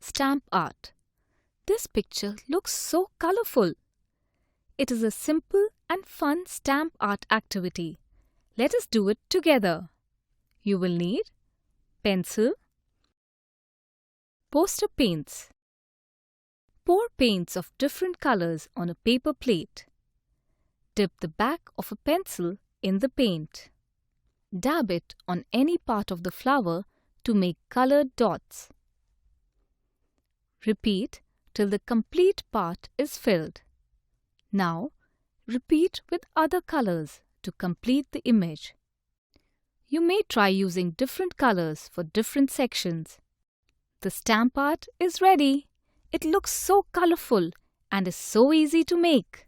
Stamp art. This picture looks so colorful. It is a simple and fun stamp art activity. Let us do it together. You will need pencil, poster paints. Pour paints of different colors on a paper plate. Dip the back of a pencil in the paint. Dab it on any part of the flower to make colored dots. Repeat till the complete part is filled. Now, repeat with other colors to complete the image. You may try using different colors for different sections. The stamp art is ready. It looks so colorful and is so easy to make.